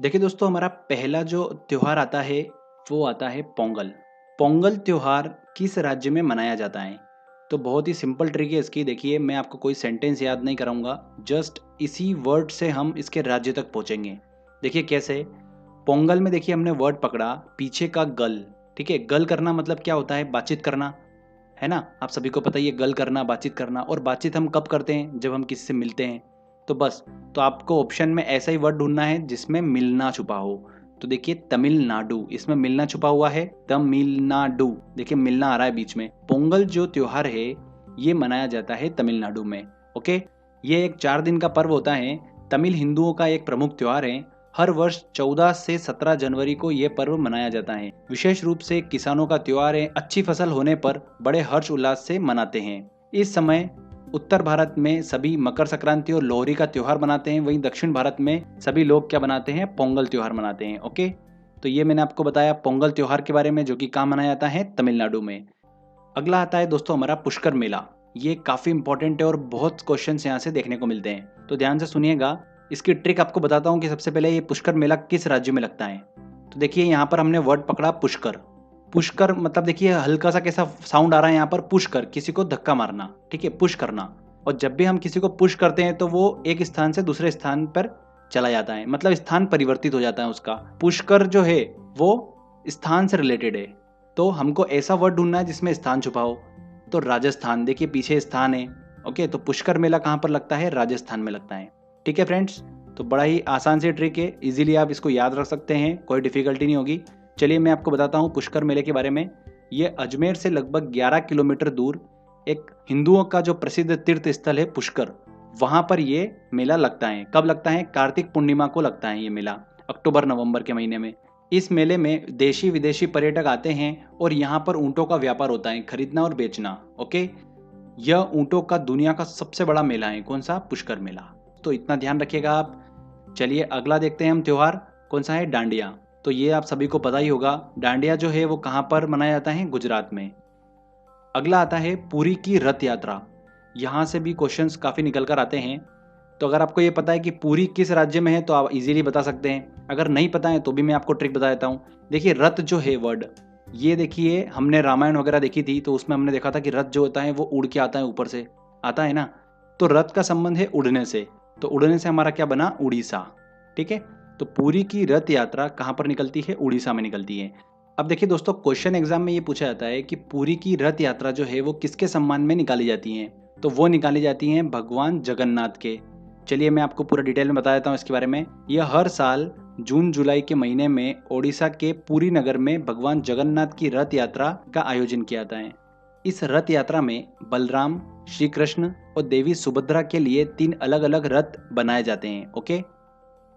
देखिए दोस्तों, हमारा पहला जो त्योहार आता है वो आता है पोंगल। पोंगल त्योहार किस राज्य में मनाया जाता है? तो बहुत ही सिंपल ट्रिक है इसकी। देखिए, मैं आपको कोई सेंटेंस याद नहीं कराऊंगा, जस्ट इसी वर्ड से हम इसके राज्य तक पहुंचेंगे। देखिए कैसे। पोंगल में देखिए हमने वर्ड पकड़ा पीछे का गल। ठीक है, गल करना मतलब क्या होता है? बातचीत करना, है ना? आप सभी को पता ही है गल करना, बातचीत करना। और बातचीत हम कब करते हैं? जब हम किसी से मिलते हैं। तो बस, तो आपको ऑप्शन में ऐसा ही वर्ड ढूंढना है जिसमें मिलना छुपा हो। तो देखिए तमिलनाडु, इसमें मिलना छुपा हुआ है, तमिलनाडु। देखिए मिलना आ रहा है बीच में। पोंगल जो त्योहार है ये मनाया जाता है तमिलनाडु में। ओके, ये एक 4 दिन का पर्व होता है। तमिल हिंदुओं का एक प्रमुख त्योहार है। हर वर्ष 14 से 17 जनवरी को यह पर्व मनाया जाता है। विशेष रूप से किसानों का त्योहार है। अच्छी फसल होने पर बड़े हर्ष उल्लास से मनाते हैं। इस समय उत्तर भारत में सभी मकर संक्रांति और लोहरी का त्योहार मनाते हैं, वहीं दक्षिण भारत में सभी लोग क्या मनाते हैं? पोंगल त्योहार मनाते हैं। ओके, तो ये मैंने आपको बताया पोंगल त्योहार के बारे में, जो कि कहाँ मनाया जाता है? तमिलनाडु में। अगला आता है दोस्तों हमारा पुष्कर मेला। ये काफी इंपॉर्टेंट है और बहुत क्वेश्चंस यहाँ से देखने को मिलते हैं, तो ध्यान से सुनिएगा। इसकी ट्रिक आपको बताता हूँ कि सबसे पहले ये पुष्कर मेला किस राज्य में लगता है। तो देखिए यहाँ पर हमने वर्ड पकड़ा पुष्कर। पुष्कर मतलब देखिए हल्का सा कैसा साउंड आ रहा है यहाँ पर? पुष्कर, किसी को धक्का मारना। ठीक है, पुश करना। और जब भी हम किसी को पुश करते हैं तो वो एक स्थान से दूसरे स्थान पर चला जाता है, मतलब स्थान परिवर्तित हो जाता है उसका। पुष्कर जो है वो स्थान से रिलेटेड है। तो हमको ऐसा वर्ड ढूंढना है जिसमें स्थान छुपा हो। तो राजस्थान, देखिए पीछे स्थान है। ओके, तो पुष्कर मेला कहाँ पर लगता है? राजस्थान में लगता है। ठीक है फ्रेंड्स, तो बड़ा ही आसान सी ट्रिक है, इजीली आप इसको याद रख सकते हैं, कोई डिफिकल्टी नहीं होगी। चलिए मैं आपको बताता हूँ पुष्कर मेले के बारे में। ये अजमेर से लगभग 11 किलोमीटर दूर एक हिंदुओं का जो प्रसिद्ध तीर्थ स्थल है पुष्कर, वहां पर ये मेला लगता है। कब लगता है? कार्तिक पूर्णिमा को लगता है ये मेला, अक्टूबर नवंबर के महीने में। इस मेले में देशी विदेशी पर्यटक आते हैं और यहाँ पर ऊँटों का व्यापार होता है, खरीदना और बेचना। ओके, यह ऊँटों का दुनिया का सबसे बड़ा मेला है। कौन सा? पुष्कर मेला। तो इतना ध्यान रखिएगा आप। चलिए अगला देखते हैं हम त्योहार। कौन सा है? डांडिया। तो ये आप सभी को पता ही होगा, डांडिया जो है वो कहाँ पर मनाया जाता है? गुजरात में। अगला आता है पुरी की रथ यात्रा। यहाँ से भी क्वेश्चंस काफ़ी निकल कर आते हैं। तो अगर आपको ये पता है कि पुरी किस राज्य में है तो आप इजीली बता सकते हैं। अगर नहीं पता है तो भी मैं आपको ट्रिक बता देता हूँ। देखिए रथ जो है वर्ड, ये देखिए हमने रामायण वगैरह देखी थी तो उसमें हमने देखा था कि रथ जो होता है वो उड़ के आता है, ऊपर से आता है ना। तो रथ का संबंध है उड़ने से। तो उड़ने से हमारा क्या बना? उड़ीसा। ठीक है, तो पुरी की रथ यात्रा कहाँ पर निकलती है? उड़ीसा में निकलती है। अब देखिए दोस्तों, क्वेश्चन एग्जाम में ये पूछा जाता है कि पुरी की रथ यात्रा जो है वो किसके सम्मान में निकाली जाती है? तो वो निकाली जाती हैं भगवान जगन्नाथ के। चलिए मैं आपको पूरा डिटेल में बता देता हूँ इसके बारे में। यह हर साल जून जुलाई के महीने में ओडिशा के पुरी नगर में भगवान जगन्नाथ की रथ यात्रा का आयोजन किया जाता है। इस रथ यात्रा में बलराम, श्री कृष्ण और देवी सुभद्रा के लिए 3 अलग अलग रथ बनाए जाते हैं। ओके,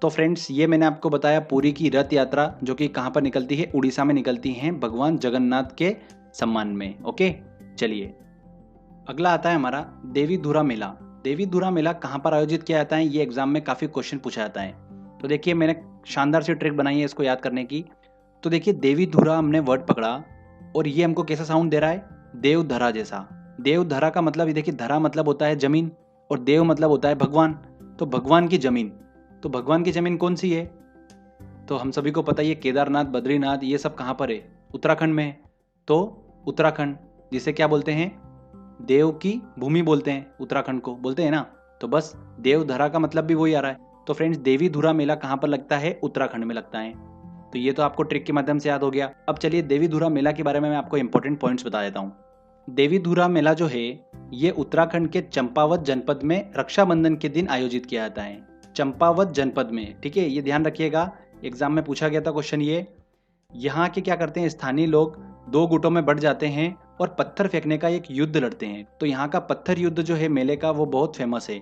तो फ्रेंड्स ये मैंने आपको बताया पुरी की रथ यात्रा, जो कि कहाँ पर निकलती है? उड़ीसा में निकलती है भगवान जगन्नाथ के सम्मान में। ओके, चलिए अगला आता है हमारा देवी धुरा मेला। देवी धुरा मेला कहाँ पर आयोजित किया जाता है? ये एग्जाम में काफ़ी क्वेश्चन पूछा जाता है। तो देखिए मैंने शानदार सी ट्रिक बनाई है इसको याद करने की। तो देखिए देवी धुरा हमने वर्ड पकड़ा और ये हमको कैसा साउंड दे रहा है? देवधरा जैसा। देवधरा का मतलब ये देखिए, धरा मतलब होता है जमीन और देव मतलब होता है भगवान। तो भगवान की जमीन। तो भगवान की जमीन कौन सी है? तो हम सभी को पता ही है केदारनाथ, बद्रीनाथ, ये सब कहाँ पर है? उत्तराखंड में है। तो उत्तराखंड, जिसे क्या बोलते हैं? देव की भूमि बोलते हैं, उत्तराखंड को बोलते हैं ना। तो बस देवधरा का मतलब भी वही आ रहा है। तो फ्रेंड्स देवी धुरा मेला कहाँ पर लगता है? उत्तराखंड में लगता है। तो ये तो आपको ट्रिक के माध्यम से याद हो गया। अब चलिए देवी धुरा मेला के बारे में मैं आपको इंपॉर्टेंट पॉइंट्स बता देता हूँ। देवी धुरा मेला जो है ये उत्तराखंड के चंपावत जनपद में रक्षाबंधन के दिन आयोजित किया जाता है। चंपावत जनपद में, ठीक है, ये ध्यान रखिएगा, एग्जाम में पूछा गया था क्वेश्चन ये। यहाँ के क्या करते हैं स्थानीय लोग? 2 गुटों में बढ़ जाते हैं और पत्थर फेंकने का एक युद्ध लड़ते हैं। तो यहाँ का पत्थर युद्ध जो है मेले का वो बहुत फेमस है।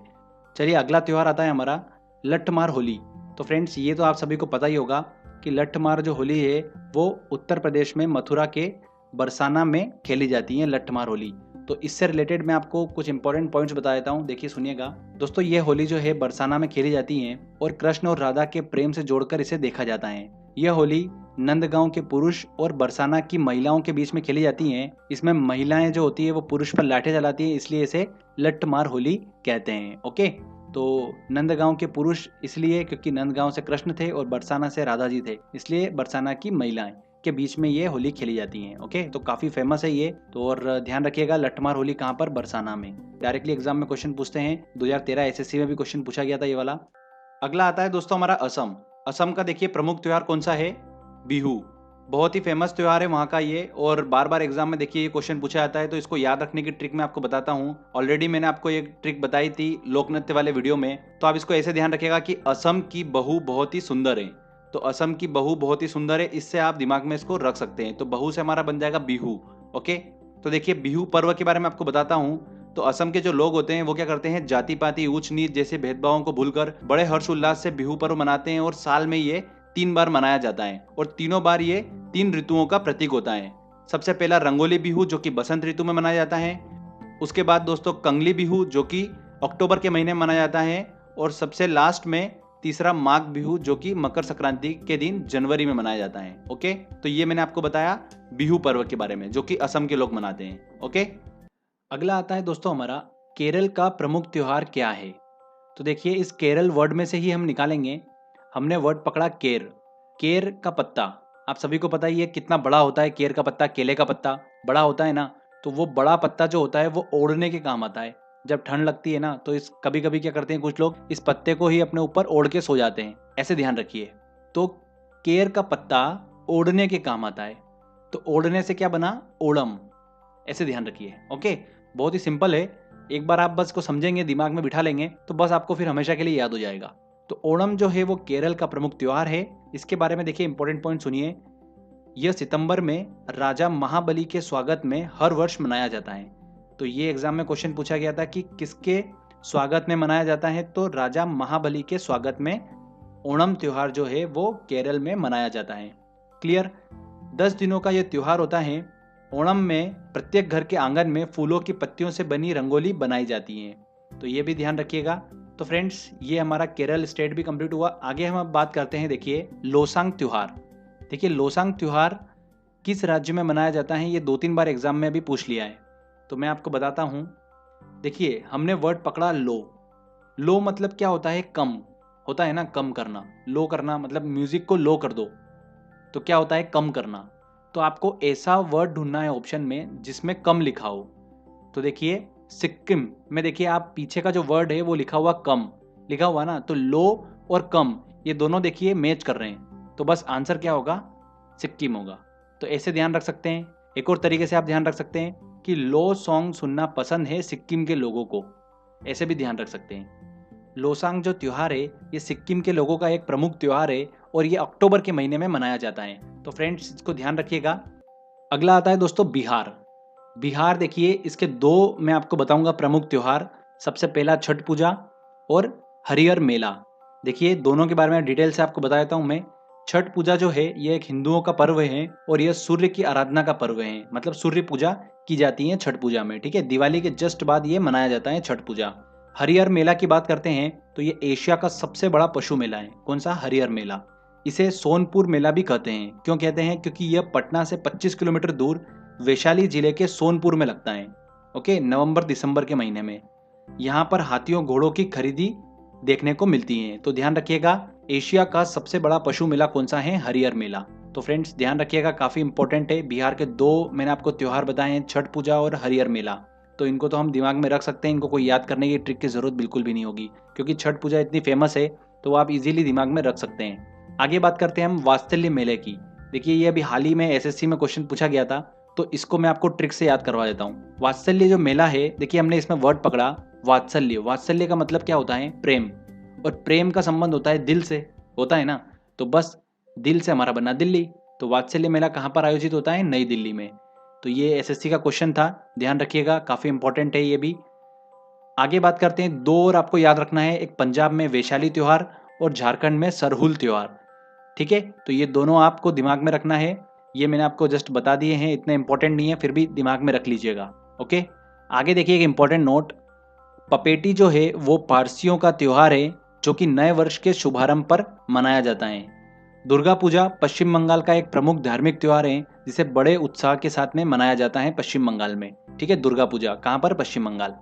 चलिए अगला त्योहार आता है हमारा लठमार होली। तो फ्रेंड्स ये तो आप सभी को पता ही होगा कि लठमार जो होली है वो उत्तर प्रदेश में मथुरा के बरसाना में खेली जाती है लठमार होली। तो इससे रिलेटेड मैं आपको कुछ इंपॉर्टेंट पॉइंट्स बता देता हूँ, देखिए सुनिएगा। दोस्तों ये होली जो है बरसाना में खेली जाती है और कृष्ण और राधा के प्रेम से जोड़कर इसे देखा जाता है। यह होली नंदगांव के पुरुष और बरसाना की महिलाओं के बीच में खेली जाती हैं। इसमें महिलाएं जो होती है वो पुरुष पर लाठियां चलाती हैं, इसलिए इसे लठमार होली कहते हैं। ओके, तो नंदगांव के पुरुष इसलिए क्योंकि नंदगांव से कृष्ण थे और बरसाना से राधा जी थे, इसलिए बरसाना की महिलाएं के बीच में ये होली खेली जाती है। ओके, तो काफी फेमस है ये तो। और ध्यान रखिएगा, लठमार होली कहाँ पर? बरसाना में। डायरेक्टली एग्जाम में क्वेश्चन पूछते हैं, 2013 एसएससी में भी क्वेश्चन पूछा गया था ये वाला। अगला आता है दोस्तों हमारा असम। असम का देखिए प्रमुख त्योहार कौन सा है? बिहू। बहुत ही फेमस त्योहार है वहाँ का ये, और बार बार एग्जाम में देखिए ये क्वेश्चन पूछा जाता है, तो इसको याद रखने की ट्रिक मैं आपको बताता हूँ। ऑलरेडी मैंने आपको एक ट्रिक बताई थी लोक नृत्य वाले वीडियो में, तो आप इसको ऐसे ध्यान रखिएगा कि असम की बहू बहुत ही सुंदर है। तो असम की बहू बहुत ही सुंदर है, इससे आप दिमाग में इसको रख सकते हैं। तो बहू से हमारा बन जाएगा बिहू। ओके, तो देखिए बिहू पर्व के बारे में आपको बताता हूँ। तो असम के जो लोग होते हैं वो क्या करते हैं, जाति पाति ऊंच नीच जैसे भेदभावों को भूलकर बड़े हर्षोल्लास से बिहू पर्व मनाते हैं, और साल में ये 3 बार मनाया जाता है, और तीनों बार ये 3 ऋतुओं का प्रतीक होता है। सबसे पहला रंगोली बिहू जो कि बसंत ऋतु में मनाया जाता है। उसके बाद दोस्तों कंगली बिहू जो कि अक्टूबर के महीने में मनाया जाता है, और सबसे लास्ट में तीसरा माघ बिहू जो कि मकर संक्रांति के दिन जनवरी में मनाया जाता है। ओके, तो ये मैंने आपको बताया बिहू पर्व के बारे में जो कि असम के लोग मनाते हैं। ओके, अगला आता है दोस्तों हमारा केरल का प्रमुख त्योहार क्या है। तो देखिए इस केरल वर्ड में से ही हम निकालेंगे। हमने वर्ड पकड़ा केर। केर का पत्ता आप सभी को पता ही है कितना बड़ा होता है। केर का पत्ता, केले का पत्ता बड़ा होता है ना, तो वो बड़ा पत्ता जो होता है वो ओढ़ने के काम आता है। जब ठंड लगती है ना, तो इस कभी कभी क्या करते हैं कुछ लोग, इस पत्ते को ही अपने ऊपर ओढ़ के सो जाते हैं। ऐसे ध्यान रखिए। तो केर का पत्ता ओढ़ने के काम आता है, तो ओढ़ने से क्या बना? ओणम। ऐसे ध्यान रखिए। ओके, बहुत ही सिंपल है। एक बार आप बस को समझेंगे, दिमाग में बिठा लेंगे, तो बस आपको फिर हमेशा के लिए याद हो जाएगा। तो ओणम जो है वो केरल का प्रमुख त्योहार है। इसके बारे में देखिए इंपॉर्टेंट पॉइंट सुनिए। यह सितंबर में राजा महाबली के स्वागत में हर वर्ष मनाया जाता है। तो ये एग्जाम में क्वेश्चन पूछा गया था कि किसके स्वागत में मनाया जाता है, तो राजा महाबली के स्वागत में ओणम त्योहार जो है वो केरल में मनाया जाता है। क्लियर? 10 दिनों का यह त्योहार होता है। ओणम में प्रत्येक घर के आंगन में फूलों की पत्तियों से बनी रंगोली बनाई जाती है, तो ये भी ध्यान रखिएगा। तो फ्रेंड्स ये हमारा केरल स्टेट भी कंप्लीट हुआ। आगे हम अब बात करते हैं देखिए लोसांग त्योहार। देखिए लोसांग त्योहार किस राज्य में मनाया जाता है, ये 2-3 बार एग्जाम में भी पूछ लिया है, तो मैं आपको बताता हूँ। देखिए हमने वर्ड पकड़ा लो। लो मतलब क्या होता है? कम होता है ना, कम करना। लो करना मतलब म्यूजिक को लो कर दो, तो क्या होता है? कम करना। तो आपको ऐसा वर्ड ढूंढना है ऑप्शन में जिसमें कम लिखा हो। तो देखिए सिक्किम में देखिए आप पीछे का जो वर्ड है वो लिखा हुआ कम लिखा हुआ ना, तो लो और कम ये दोनों देखिए मैच कर रहे हैं, तो बस आंसर क्या होगा? सिक्किम होगा। तो ऐसे ध्यान रख सकते हैं। एक और तरीके से आप ध्यान रख सकते हैं कि लो सॉन्ग सुनना पसंद है सिक्किम के लोगों को, ऐसे भी ध्यान रख सकते हैं। लोसांग जो त्योहार है ये सिक्किम के लोगों का एक प्रमुख त्योहार है, और ये अक्टूबर के महीने में मनाया जाता है। तो फ्रेंड्स इसको ध्यान रखिएगा। अगला आता है दोस्तों बिहार। बिहार देखिए इसके 2 मैं आपको बताऊंगा प्रमुख त्योहार। सबसे पहला छठ पूजा और हरिहर मेला। देखिए दोनों के बारे में डिटेल से आपको बता देता हूं मैं। छठ पूजा जो है ये एक हिंदुओं का पर्व है, और यह सूर्य की आराधना का पर्व है, मतलब सूर्य पूजा की जाती है छठ पूजा में। ठीक है, दिवाली के जस्ट बाद ये मनाया जाता है छठ पूजा। हरिहर मेला की बात करते हैं तो ये एशिया का सबसे बड़ा पशु मेला है। कौन सा? हरिहर मेला। इसे सोनपुर मेला भी कहते हैं। क्यों कहते हैं? क्योंकि यह पटना से 25 किलोमीटर दूर वैशाली जिले के सोनपुर में लगता है। ओके, नवंबर दिसंबर के महीने में यहाँ पर हाथियों घोड़ों की खरीदी देखने को मिलती है। तो ध्यान रखिएगा एशिया का सबसे बड़ा पशु मेला कौन सा है? हरिहर मेला। तो फ्रेंड्स ध्यान रखिएगा, काफी इंपॉर्टेंट है। बिहार के 2 मैंने आपको त्योहार बताए हैं, छठ पूजा और हरिहर मेला। तो इनको तो हम दिमाग में रख सकते हैं, इनको कोई याद करने की ट्रिक की जरूरत बिल्कुल भी नहीं होगी, क्योंकि छठ पूजा इतनी फेमस है तो आप इजीली दिमाग में रख सकते हैं। आगे बात करते हैं हम वात्सल्य मेले की। देखिए ये अभी हाल ही में एसएससी में क्वेश्चन पूछा गया था, तो इसको मैं आपको ट्रिक से याद करवा देता हूँ। वात्सल्य जो मेला है, देखिए हमने इसमें वर्ड पकड़ा वात्सल्य। वात्सल्य का मतलब क्या होता है? प्रेम। और प्रेम का संबंध होता है दिल से, होता है ना, तो बस दिल से हमारा बना दिल्ली। तो वात्सल्य मेला कहाँ पर आयोजित होता है? नई दिल्ली में। तो ये एसएससी का क्वेश्चन था, ध्यान रखिएगा, काफी इंपॉर्टेंट है ये भी। आगे बात करते हैं 2 और आपको याद रखना है, एक पंजाब में वैशाली त्योहार और झारखंड में सरहुल त्योहार। ठीक है, तो ये दोनों आपको दिमाग में रखना है। ये मैंने आपको जस्ट बता दिए हैं, इतने इंपॉर्टेंट नहीं है, फिर भी दिमाग में रख लीजिएगा। ओके, आगे देखिए एक इंपॉर्टेंट नोट। पपेटी जो है वो पारसियों का त्योहार है जो कि नए वर्ष के शुभारंभ पर मनाया जाता है। दुर्गा पूजा पश्चिम बंगाल का एक प्रमुख धार्मिक त्योहार है जिसे बड़े उत्साह के साथ में मनाया जाता है पश्चिम बंगाल में। ठीक है, दुर्गा पूजा कहाँ पर? पश्चिम बंगाल।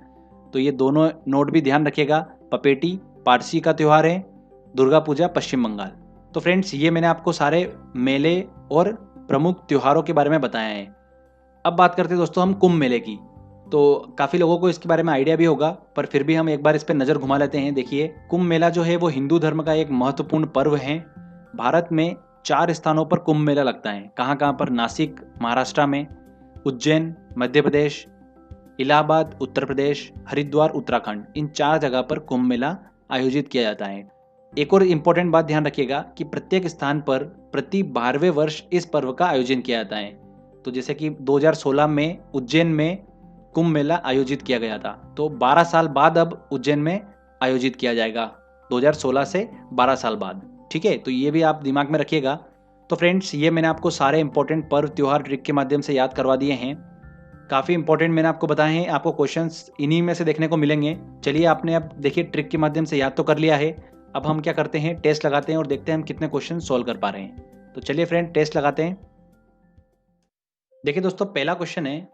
तो ये दोनों नोट भी ध्यान रखिएगा। पपेटी पारसी का त्यौहार है, दुर्गा पूजा पश्चिम बंगाल। तो फ्रेंड्स, ये मैंने आपको सारे मेले और प्रमुख त्योहारों के बारे में बताया है। अब बात करते हैं दोस्तों हम कुंभ मेले की। तो काफ़ी लोगों को इसके बारे में आइडिया भी होगा, पर फिर भी हम एक बार इस पर नज़र घुमा लेते हैं। देखिए, कुंभ मेला जो है वो हिंदू धर्म का एक महत्वपूर्ण पर्व है। भारत में 4 स्थानों पर कुंभ मेला लगता है। कहाँ कहाँ पर? नासिक महाराष्ट्र में, उज्जैन मध्य प्रदेश, इलाहाबाद उत्तर प्रदेश, हरिद्वार उत्तराखंड। इन 4 जगह पर कुंभ मेला आयोजित किया जाता है। एक और इम्पोर्टेंट बात ध्यान रखिएगा कि प्रत्येक स्थान पर प्रति 12वें वर्ष इस पर्व का आयोजन किया जाता है। तो जैसे कि 2016 में उज्जैन में कुंभ मेला आयोजित किया गया था, तो 12 साल बाद अब उज्जैन में आयोजित किया जाएगा, 2016 से 12 साल बाद। ठीक है, तो ये भी आप दिमाग में रखिएगा। तो फ्रेंड्स, ये मैंने आपको सारे इंपॉर्टेंट पर्व त्योहार ट्रिक के माध्यम से याद करवा दिए हैं। काफ़ी इंपॉर्टेंट मैंने आपको बताए हैं। आपको क्वेश्चंस इन्हीं में से देखने को मिलेंगे। चलिए, आपने अब देखिए ट्रिक के माध्यम से याद तो कर लिया है। अब हम क्या करते हैं, टेस्ट लगाते हैं और देखते हैं हम कितने क्वेश्चन सॉल्व कर पा रहे हैं। तो चलिए फ्रेंड, टेस्ट लगाते हैं। देखिए दोस्तों, पहला क्वेश्चन है,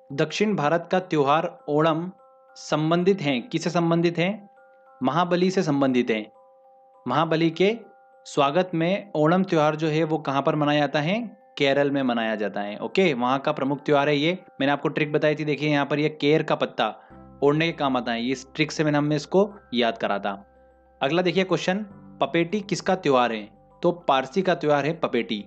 दक्षिण भारत का त्योहार ओणम संबंधित है, किससे संबंधित है? महाबली से संबंधित है। महाबली के स्वागत में ओणम त्योहार जो है वो कहाँ पर मनाया जाता है? केरल में मनाया जाता है। ओके, वहाँ का प्रमुख त्योहार है ये। मैंने आपको ट्रिक बताई थी, देखिए यहाँ पर ये केर का पत्ता ओढ़ने के काम आता है। इस ट्रिक से हमने इसको याद करा था। अगला देखिए क्वेश्चन, पपेटी किसका त्योहार है? तो पारसी का त्योहार है पपेटी।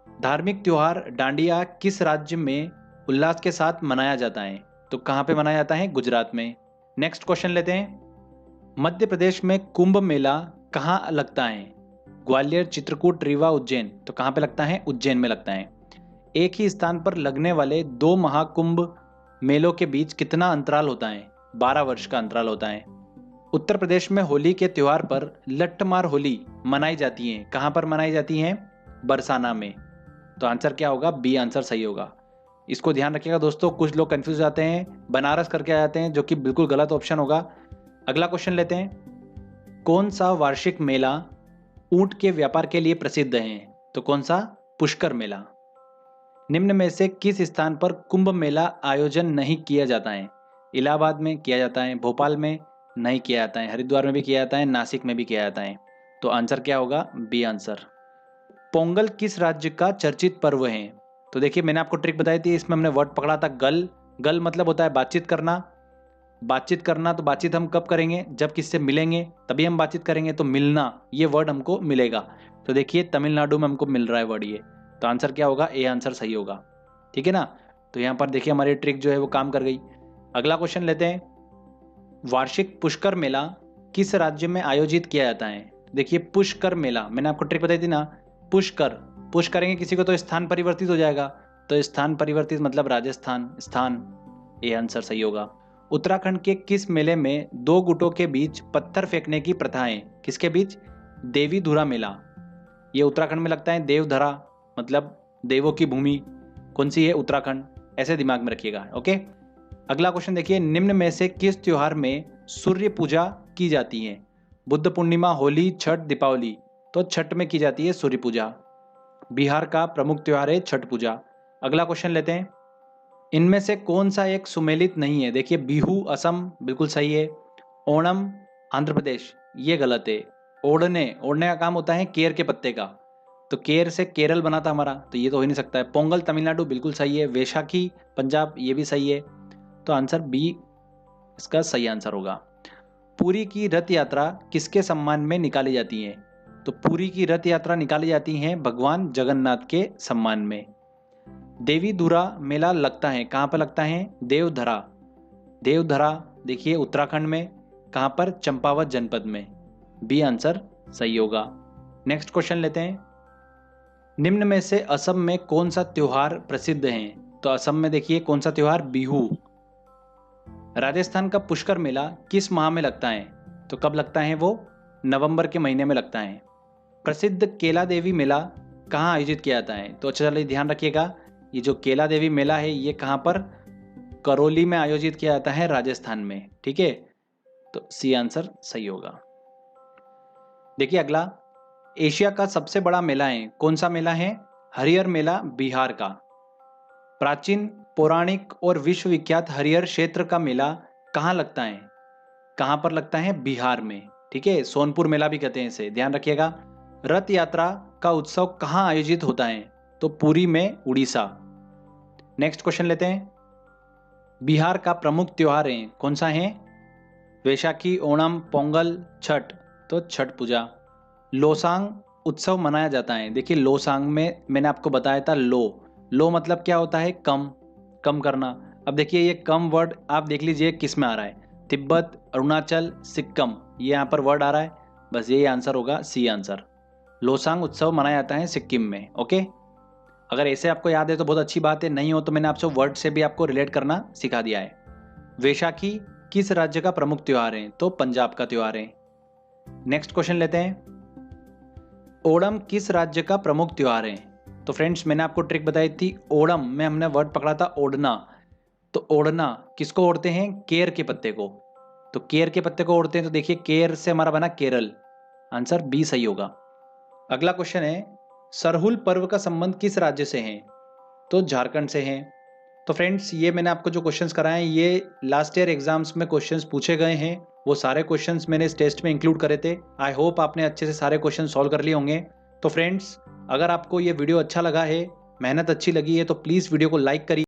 धार्मिक त्योहार डांडिया किस राज्य में उल्लास के साथ मनाया जाता है? तो कहाँ पे मनाया जाता है? गुजरात में। नेक्स्ट क्वेश्चन लेते हैं, मध्य प्रदेश में कुंभ मेला कहाँ लगता है? ग्वालियर, चित्रकूट, रीवा, उज्जैन। तो कहाँ पे लगता है? उज्जैन में लगता है। एक ही स्थान पर लगने वाले 2 महाकुंभ मेलों के बीच कितना अंतराल होता है? 12 वर्ष का अंतराल होता है। उत्तर प्रदेश में होली के त्योहार पर लट्ठमार होली मनाई जाती है। कहाँ पर मनाई जाती है? बरसाना में। तो आंसर क्या होगा? बी आंसर सही होगा। इसको ध्यान रखिएगा दोस्तों, कुछ लोग कंफ्यूज जाते हैं, बनारस करके आ जाते हैं, जो कि बिल्कुल गलत ऑप्शन होगा। अगला क्वेश्चन लेते हैं, कौन सा वार्षिक मेला ऊंट के व्यापार के लिए प्रसिद्ध है? तो कौन सा? पुष्कर मेला। निम्न में से किस स्थान पर कुंभ मेला आयोजन नहीं किया जाता है? इलाहाबाद में किया जाता है, भोपाल में नहीं किया जाता है, हरिद्वार में भी किया जाता है, नासिक में भी किया जाता है। तो आंसर क्या होगा? B answer. पोंगल किस राज्य का चर्चित पर्व है? तो देखिए, मैंने आपको ट्रिक बताई थी, इसमें हमने वर्ड पकड़ा था गल। गल मतलब होता है बातचीत करना। बातचीत करना, तो बातचीत हम कब करेंगे? जब किससे मिलेंगे तभी हम बातचीत करेंगे। तो मिलना, ये वर्ड हमको मिलेगा। तो देखिए, तमिलनाडु में हमको मिल रहा है वर्ड ये। तो आंसर क्या होगा? ए आंसर सही होगा। ठीक है ना? तो यहाँ पर देखिए हमारी ट्रिक जो है वो काम कर गई। अगला क्वेश्चन लेते हैं, वार्षिक पुष्कर मेला किस राज्य में आयोजित किया जाता है? देखिए, पुष्कर मेला मैंने आपको ट्रिक बताई थी ना, पुष्कर, पुश करेंगे किसी को तो स्थान परिवर्तित हो जाएगा। तो स्थान परिवर्तित मतलब राजस्थान, स्थान। ये आंसर सही होगा। उत्तराखंड के किस मेले में 2 गुटों के बीच पत्थर फेंकने की प्रथा है? किसके बीच? देवीधुरा मेला। ये उत्तराखंड में लगता है। देवधरा मतलब देवों की भूमि। कौन सी है? उत्तराखंड। ऐसे दिमाग में रखिएगा। ओके, अगला क्वेश्चन देखिए, निम्न में से किस त्योहार में सूर्य पूजा की जाती है? बुद्ध पूर्णिमा, होली, छठ, दीपावली। तो छठ में की जाती है सूर्य पूजा। बिहार का प्रमुख त्योहार है छठ पूजा। अगला क्वेश्चन लेते हैं, इनमें से कौन सा एक सुमेलित नहीं है? देखिए, बिहू असम बिल्कुल सही है, ओणम आंध्र प्रदेश ये गलत है, ओढ़ने, ओढ़ने का काम होता है केर के पत्ते का, तो केर से केरल बना था हमारा, तो ये तो हो ही नहीं सकता है। पोंगल तमिलनाडु बिल्कुल सही है, वैशाखी पंजाब ये भी सही है। तो आंसर बी इसका सही आंसर होगा। पुरी की रथ यात्रा किसके सम्मान में निकाली जाती है? तो पुरी की रथ यात्रा निकाली जाती है भगवान जगन्नाथ के सम्मान में। देवीधुरा मेला लगता है, कहाँ पर लगता है? देवधरा। देवधरा देखिए उत्तराखंड में, कहाँ पर? चंपावत जनपद में। बी आंसर सही होगा। नेक्स्ट क्वेश्चन लेते हैं, निम्न में से असम में कौन सा त्योहार प्रसिद्ध है? तो असम में देखिए कौन सा त्योहार? बिहू। राजस्थान का पुष्कर मेला किस माह में लगता है? तो कब लगता है वो? नवंबर के महीने में लगता है। प्रसिद्ध केला देवी मेला कहाँ आयोजित किया जाता है? तो अच्छा चलिए ध्यान रखिएगा, ये जो केला देवी मेला है ये कहाँ पर? करौली में आयोजित किया जाता है, राजस्थान में। ठीक है, तो सी आंसर सही होगा। देखिए अगला, एशिया का सबसे बड़ा मेला है, कौन सा मेला है? हरिहर मेला बिहार का। प्राचीन, पौराणिक और विश्व विख्यात हरिहर क्षेत्र का मेला कहाँ लगता है? कहाँ पर लगता है? बिहार में। ठीक है, सोनपुर मेला भी कहते हैं इसे, ध्यान रखिएगा। रथ यात्रा का उत्सव कहाँ आयोजित होता है? तो पुरी में, उड़ीसा। नेक्स्ट क्वेश्चन लेते हैं। बिहार का प्रमुख त्योहार है, कौन सा है? वैशाखी, ओणम, पोंगल, छठ। तो छठ पूजा। लोसांग उत्सव मनाया जाता है। देखिए लोसांग में मैंने आपको बताया था लो मतलब क्या होता है? कम, कम करना। अब देखिए ये कम वर्ड आप देख लीजिए किस में आ रहा है? तिब्बत, अरुणाचल, सिक्किम, ये यहाँ पर वर्ड आ रहा है। बस यही आंसर होगा, सी आंसर। लोसांग उत्सव मनाया जाता है सिक्किम में। ओके, अगर ऐसे आपको याद है तो बहुत अच्छी बात है, नहीं हो तो मैंने आपसे वर्ड से भी आपको रिलेट करना सिखा दिया है। वैशाखी किस राज्य का प्रमुख त्योहार है? तो पंजाब का त्योहार है। नेक्स्ट क्वेश्चन लेते हैं। ओणम किस राज्य का प्रमुख त्योहार है? तो फ्रेंड्स मैंने आपको ट्रिक बताई थी, ओणम में हमने वर्ड पकड़ा था ओढ़ना। तो ओढ़ना किसको ओढ़ते हैं? केर के पत्ते को। तो केर के पत्ते को ओढ़ते हैं, तो देखिए केर से हमारा बना केरल। आंसर बी सही होगा। अगला क्वेश्चन है, सरहुल पर्व का संबंध किस राज्य से है? तो झारखंड से है। तो फ्रेंड्स ये मैंने आपको जो क्वेश्चंस कराए हैं ये लास्ट ईयर एग्जाम्स में क्वेश्चंस पूछे गए हैं। वो सारे क्वेश्चंस मैंने इस टेस्ट में इंक्लूड करे थे। आई होप आपने अच्छे से सारे क्वेश्चन सॉल्व कर लिए होंगे। तो फ्रेंड्स अगर आपको ये वीडियो अच्छा लगा है, मेहनत अच्छी लगी है, तो प्लीज़ वीडियो को लाइक करिए।